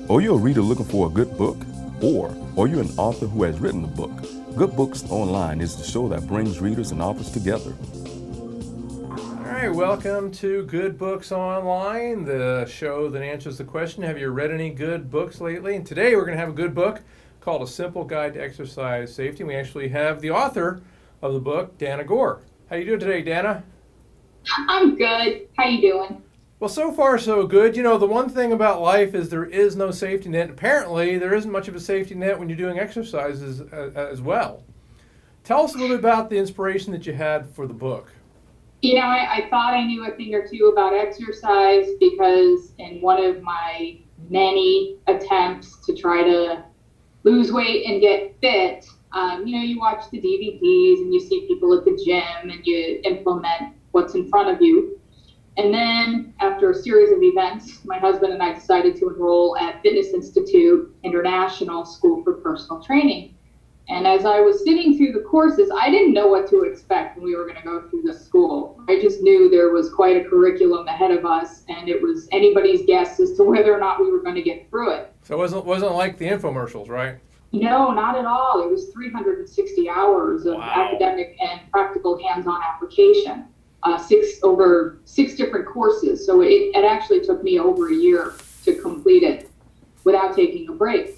Are you a reader looking for a good book? Or are you an author who has written a book? Good Books Online is the show that brings readers and authors together. All right, welcome to Good Books Online, the show that answers the question, have you read any good books lately? And today we're going to have a good book called A Simple Guide to Exercise Safety. We actually have the author of the book, Dana Gore. How you doing today, Dana? I'm good. How you doing? Well, so far so good. You know, the one thing about life is there is no safety net. Apparently, there isn't much of a safety net when you're doing exercises as well. Tell us a little bit about the inspiration that you had for the book. You know, I thought I knew a thing or two about exercise because in one of my many attempts to try to lose weight and get fit, you watch the DVDs and you see people at the gym and you implement what's in front of you. And then after a series of events, my husband and I decided to enroll at Fitness Institute International School for Personal Training. And as I was sitting through the courses, I didn't know what to expect when we were going to go through the school. I just knew there was quite a curriculum ahead of us, and it was anybody's guess as to whether or not we were going to get through it. So it wasn't like the infomercials, right? No, not at all. It was 360 hours of academic and practical hands-on application. Over six different courses. So it actually took me over a year to complete it without taking a break.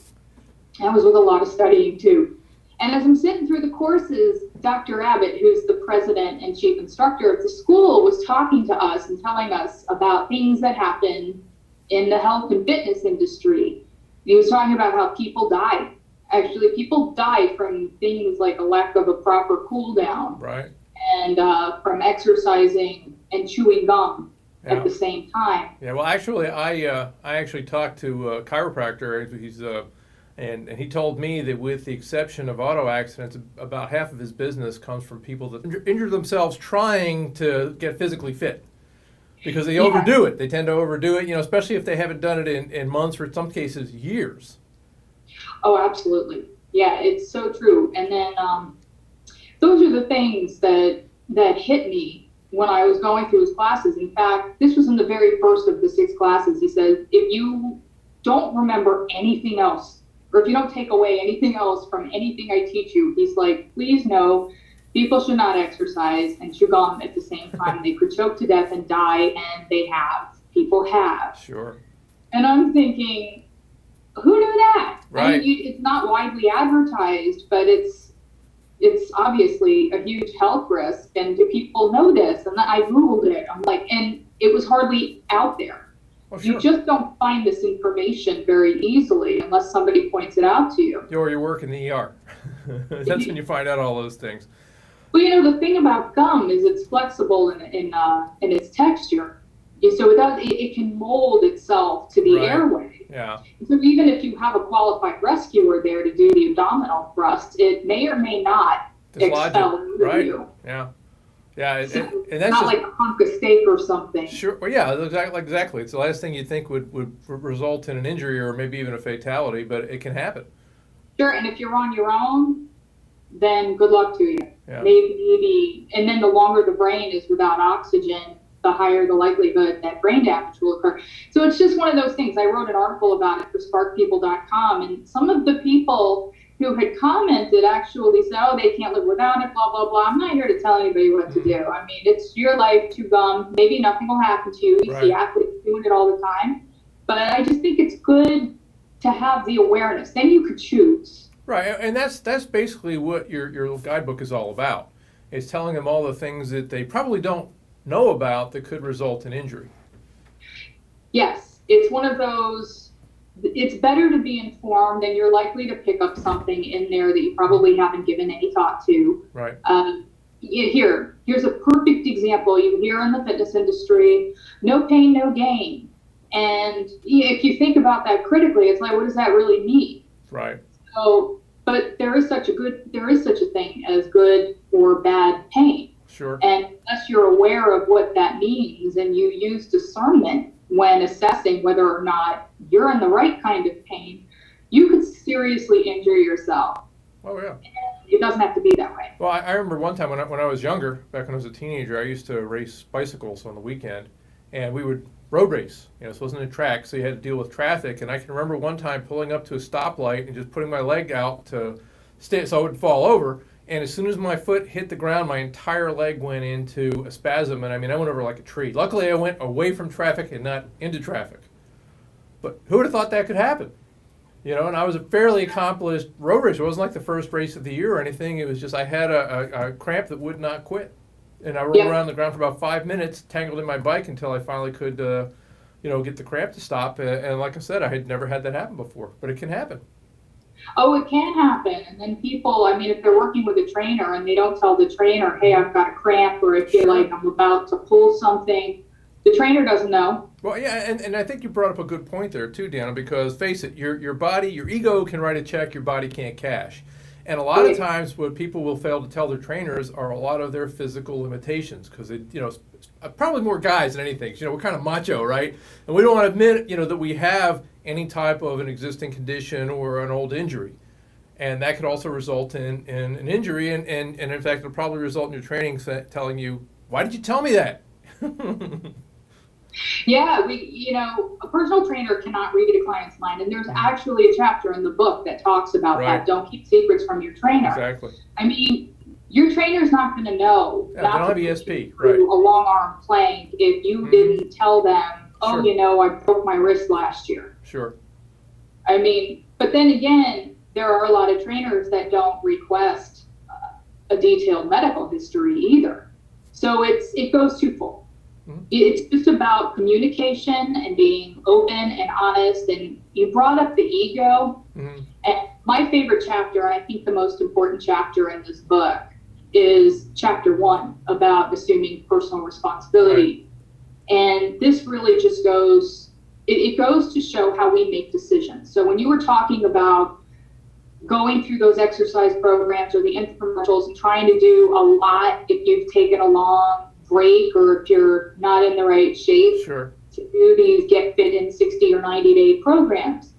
That was with a lot of studying too. And as I'm sitting through the courses, Dr. Abbott, who's the president and chief instructor of the school, was talking to us and telling us about things that happen in the health and fitness industry. He was talking about how people die. Actually, people die from things like a lack of a proper cool down. Right. And from exercising and chewing gum at the same time. Yeah, well, actually, I actually talked to a chiropractor. And he told me that with the exception of auto accidents, about half of his business comes from people that injure themselves trying to get physically fit. Because they overdo it. They tend to overdo it, especially if they haven't done it in months or in some cases years. Oh, absolutely. Yeah, it's so true. And then those are the things that hit me when I was going through his classes. In fact, this was in the very first of the 6 classes. He said, if you don't remember anything else, or if you don't take away anything else from anything I teach you, he's like, please know, people should not exercise and chew gum at the same time. They could choke to death and die, and they have. People have. Sure. And I'm thinking, who knew that? Right. I mean, it's not widely advertised, but it's obviously a huge health risk, and do people know this? And I Googled it. I'm like, and it was hardly out there. Oh, sure. You just don't find this information very easily unless somebody points it out to you. Or you work in the ER. That's when you find out all those things. Well, the thing about gum is it's flexible in its texture. So it can mold itself to the airway. Yeah. So even if you have a qualified rescuer there to do the abdominal thrust, it may or may not expel you. Yeah. Yeah, and that's not like a hunk of steak or something. Sure. Well, yeah, exactly. It's the last thing you'd think would result in an injury or maybe even a fatality, but it can happen. Sure, and if you're on your own, then good luck to you. Yeah. Maybe, and then the longer the brain is without oxygen, the higher the likelihood that brain damage will occur. So it's just one of those things. I wrote an article about it for sparkpeople.com, and some of the people who had commented actually said, oh, they can't live without it, blah, blah, blah. I'm not here to tell anybody what to do. I mean, it's your life, chew gum. Maybe nothing will happen to you. You see athletes doing it all the time. But I just think it's good to have the awareness. Then you could choose. Right, and that's basically what your guidebook is all about. It's telling them all the things that they probably don't know about that could result in injury. Yes, it's one of those. It's better to be informed, and you're likely to pick up something in there that you probably haven't given any thought to. Right. Here's a perfect example. You hear in the fitness industry, no pain, no gain. And if you think about that critically, it's like, what does that really mean? Right. So, but there is such a thing as good or bad pain. Sure. And unless you're aware of what that means and you use discernment when assessing whether or not you're in the right kind of pain, you could seriously injure yourself. Oh, yeah. It doesn't have to be that way. Well, I remember one time when I was younger, back when I was a teenager, I used to race bicycles on the weekend, and we would road race. This wasn't a track, so you had to deal with traffic. And I can remember one time pulling up to a stoplight and just putting my leg out to stay so I wouldn't fall over. And as soon as my foot hit the ground, my entire leg went into a spasm. And I went over like a tree. Luckily, I went away from traffic and not into traffic. But who would have thought that could happen? And I was a fairly accomplished road racer. It wasn't like the first race of the year or anything. It was just I had a cramp that would not quit. And I rolled around the ground for about 5 minutes, tangled in my bike until I finally could, get the cramp to stop. And like I said, I had never had that happen before, but it can happen. Oh, it can happen. And then people, if they're working with a trainer and they don't tell the trainer, hey, I've got a cramp, or I feel like I'm about to pull something, the trainer doesn't know. Well, yeah, and I think you brought up a good point there too, Deanna, because face it, your body, your ego can write a check your body can't cash. And a lot of times what people will fail to tell their trainers are a lot of their physical limitations, because probably more guys than anything. We're kind of macho, right? And we don't want to admit, that we have any type of an existing condition or an old injury. And that could also result in an injury. And in fact, it'll probably result in your training telling you, why did you tell me that? Yeah, a personal trainer cannot read a client's mind. And there's actually a chapter in the book that talks about that. Don't keep secrets from your trainer. Exactly. Your trainer's not going to know. Yeah, they don't have ESP, right? A long arm plank if you didn't tell them, I broke my wrist last year. Sure. But then again, there are a lot of trainers that don't request a detailed medical history either. So it goes twofold. It's just about communication and being open and honest. And you brought up the ego. And my favorite chapter, and I think the most important chapter in this book, is chapter 1 about assuming personal responsibility. Right. And this really just it goes to show how we make decisions. So when you were talking about going through those exercise programs or the infomercials and trying to do a lot if you've taken a long break or if you're not in the right shape to do these get fit in 60 or 90-day programs,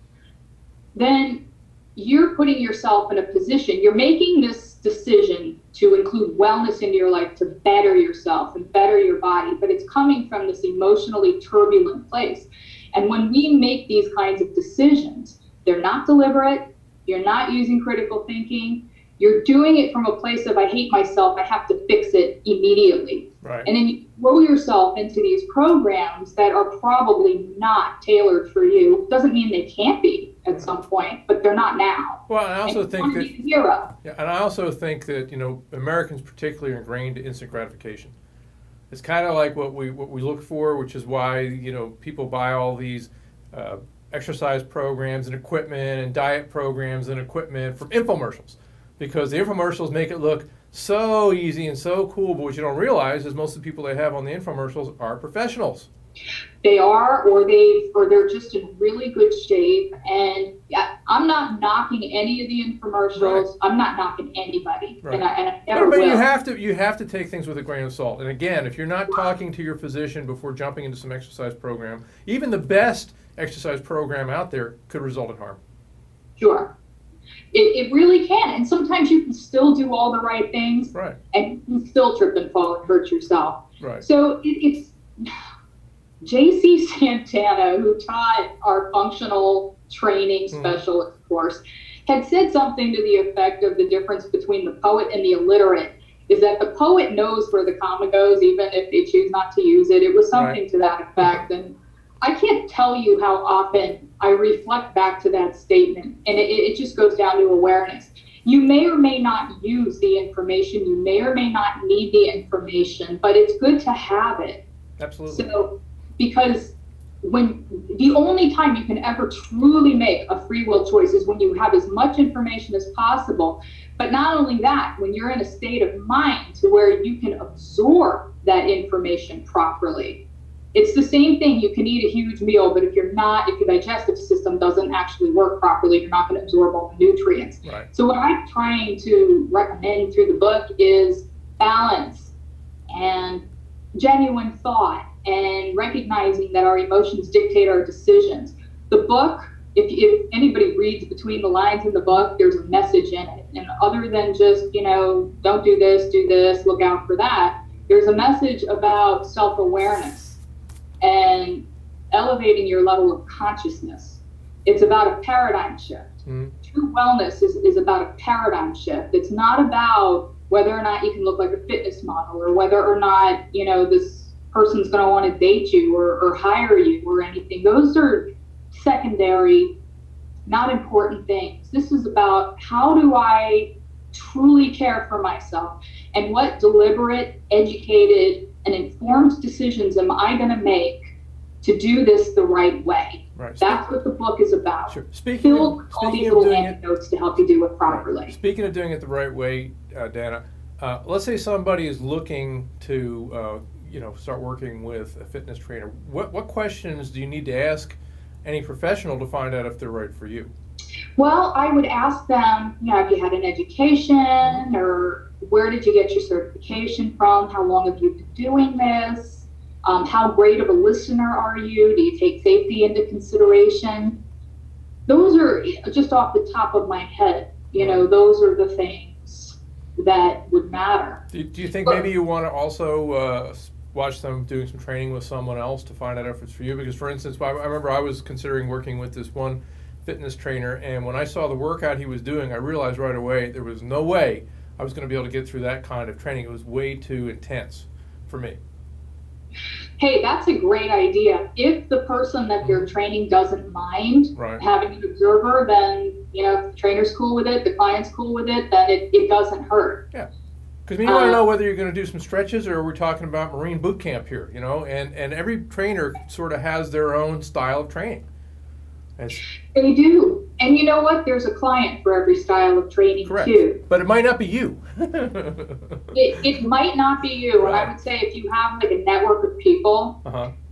then you're putting yourself in a position, you're making this decision to include wellness into your life to better yourself and better your body, but it's coming from this emotionally turbulent place. And when we make these kinds of decisions, they're not deliberate, you're not using critical thinking, you're doing it from a place of, I hate myself, I have to fix it immediately. Right. And then you throw yourself into these programs that are probably not tailored for you. Doesn't mean they can't be at some point, but they're not now. Well, I also think that hero. Yeah, and I also think that Americans particularly are ingrained to instant gratification. It's kind of like what we look for, which is why people buy all these exercise programs and equipment and diet programs and equipment from infomercials, because the infomercials make it look so easy and so cool. But what you don't realize is most of the people they have on the infomercials are professionals. They are, or they're just in really good shape. And I'm not knocking any of the infomercials. Right. I'm not knocking anybody, right. and I never will. You have to take things with a grain of salt. And again, if you're not talking to your physician before jumping into some exercise program, even the best exercise program out there could result in harm. Sure. It really can. And sometimes you can still do all the right things, right, and you can still trip and fall and hurt yourself. Right. So it's J.C. Santana, who taught our functional training specialist course, had said something to the effect of the difference between the poet and the illiterate is that the poet knows where the comma goes, even if they choose not to use it. It was something to that effect. And I can't tell you how often I reflect back to that statement, and it just goes down to awareness. You may or may not use the information. You may or may not need the information, but it's good to have it. Absolutely. So, because when the only time you can ever truly make a free will choice is when you have as much information as possible. But not only that, when you're in a state of mind to where you can absorb that information properly. It's the same thing. You can eat a huge meal, but if your digestive system doesn't actually work properly, you're not going to absorb all the nutrients. Right. So what I'm trying to recommend through the book is balance and genuine thought and recognizing that our emotions dictate our decisions. The book, if anybody reads between the lines in the book, there's a message in it. And other than just, don't do this, look out for that, there's a message about self-awareness. And elevating your level of consciousness. It's about a paradigm shift. True wellness is about a paradigm shift. It's not about whether or not you can look like a fitness model, or whether or not, this person's going to want to date you or hire you or anything. Those are secondary, not important things. This is about, how do I truly care for myself, and what deliberate, educated, and informed decisions am I going to make to do this the right way? Right. That's what the book is about. Sure. Filled with all these little anecdotes to help you do it properly. Speaking of doing it the right way, Dana, let's say somebody is looking to start working with a fitness trainer. What questions do you need to ask any professional to find out if they're right for you? Well, I would ask them, have you had an education, or where did you get your certification from? How long have you been doing this? How great of a listener are you? Do you take safety into consideration? Those are just off the top of my head. Those are the things that would matter. Do you think maybe you want to also watch them doing some training with someone else to find out if it's for you? Because, for instance, I remember I was considering working with this one fitness trainer, and when I saw the workout he was doing, I realized right away there was no way I was going to be able to get through that kind of training. It was way too intense for me. Hey, that's a great idea. If the person that you're training doesn't mind having an observer, then, if the trainer's cool with it, the client's cool with it, then it doesn't hurt. Yeah. Because you want to know whether you're going to do some stretches, or we're talking about Marine boot camp here, and every trainer sort of has their own style of training. They do. And you know what? There's a client for every style of training, correct, too. But it might not be you. It might not be you. Right. And I would say, if you have like a network of people,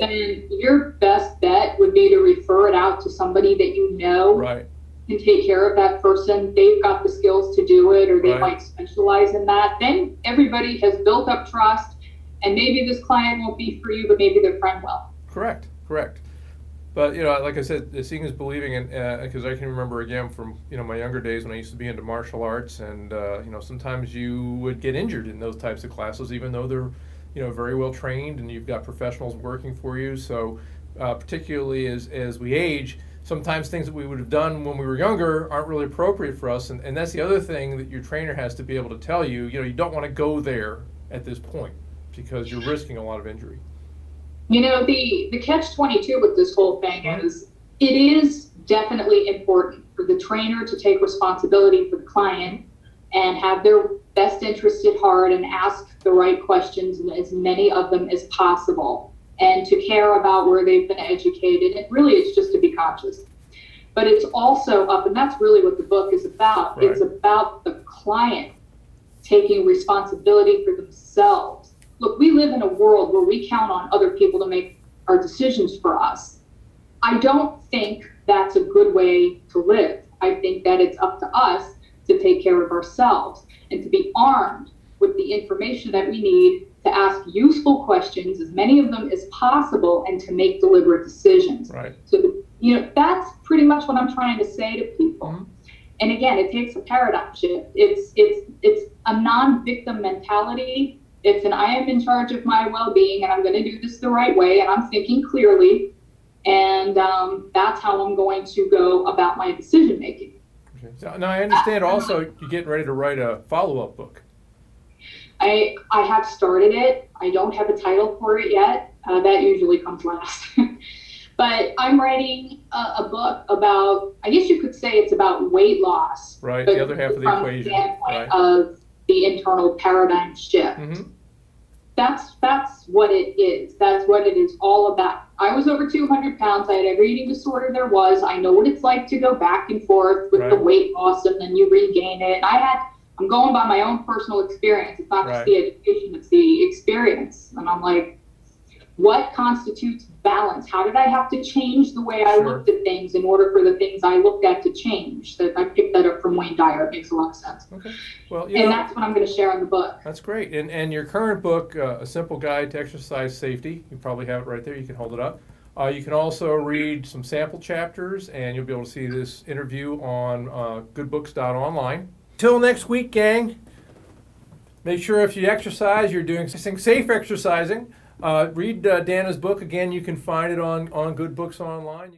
then your best bet would be to refer it out to somebody that you know can take care of that person. They've got the skills to do it, or they might specialize in that. Then everybody has built up trust, and maybe this client won't be for you, but maybe their friend will. Correct. But, like I said, seeing is believing, and because I can remember, again, from, my younger days when I used to be into martial arts, and, sometimes you would get injured in those types of classes, even though they're, very well trained, and you've got professionals working for you. So particularly as we age, sometimes things that we would have done when we were younger aren't really appropriate for us. And that's the other thing that your trainer has to be able to tell you. You don't want to go there at this point, because you're risking a lot of injury. The catch-22 with this whole thing is, it is definitely important for the trainer to take responsibility for the client and have their best interest at heart, and ask the right questions, and as many of them as possible, and to care about where they've been educated. And really, it's just to be conscious. But it's also up, and that's really what the book is about. Right. It's about the client taking responsibility for themselves. Look, we live in a world where we count on other people to make our decisions for us. I don't think that's a good way to live. I think that it's up to us to take care of ourselves, and to be armed with the information that we need to ask useful questions, as many of them as possible, and to make deliberate decisions. Right. So, that's pretty much what I'm trying to say to people. Mm-hmm. And again, it takes a paradigm shift. It's a non-victim mentality. It's an, I am in charge of my well-being, and I'm going to do this the right way, and I'm thinking clearly, and that's how I'm going to go about my decision-making. Okay. So, now, I understand also you're getting ready to write a follow-up book. I have started it. I don't have a title for it yet. That usually comes last. But I'm writing a book about, I guess you could say it's about weight loss. Right, the other half of the equation. From the standpoint of the internal paradigm shift. Mm-hmm. That's what it is. That's what it is all about. I was over 200 pounds. I had every eating disorder there was. I know what it's like to go back and forth with the weight loss, and then you regain it. I'm going by my own personal experience. It's not just the education, it's the experience. And I'm like, what constitutes balance? How did I have to change the way I looked at things in order for the things I looked at to change? So I picked that up from Wayne Dyer. It makes a lot of sense. Okay. Well, that's what I'm going to share in the book. That's great. And your current book, A Simple Guide to Exercise Safety, you probably have it right there. You can hold it up. You can also read some sample chapters, and you'll be able to see this interview on goodbooks.online. Till next week, gang. Make sure if you exercise, you're doing safe exercising. Read Dana's book again. You can find it on Good Books Online.